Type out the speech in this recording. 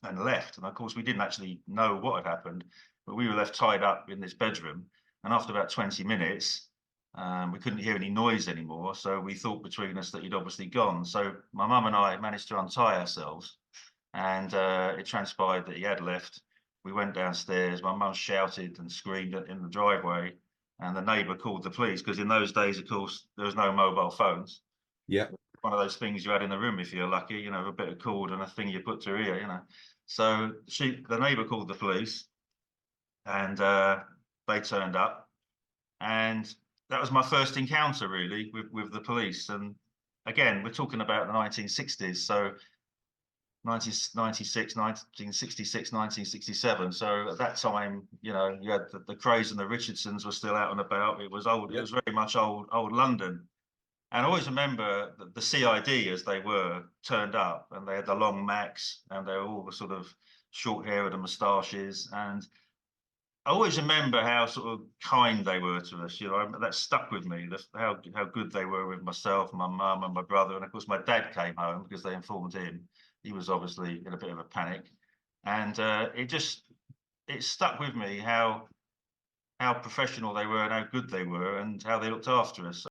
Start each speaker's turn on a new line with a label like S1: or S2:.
S1: and left. And of course, we didn't actually know what had happened, but we were left tied up in this bedroom. And after about 20 minutes, we couldn't hear any noise anymore. So we thought between us that he'd obviously gone. So my mum and I managed to untie ourselves, and it transpired that he had left. We went downstairs. My mum shouted and screamed in the driveway, and the neighbour called the police because in those days, of course, there was no mobile phones.
S2: Yeah.
S1: One of those things you had in the room if you're lucky, a bit of cord and a thing you put to her ear. So the neighbour called the police, and they turned up, and that was my first encounter really with the police. And again, we're talking about the 1960s, so 1996, 1966, 1967. So at that time, you had the Krays and the Richardsons were still out and about. It was old. It
S2: Yeah.
S1: was very much old London. And I always remember the CID as they were turned up, and they had the long Macs, and they were all the sort of short hair with the moustaches. And I always remember how sort of kind they were to us. That stuck with me. How good they were with myself, my mum, and my brother. And of course, my dad came home because they informed him. He was obviously in a bit of a panic, and it stuck with me how professional they were and how good they were and how they looked after us.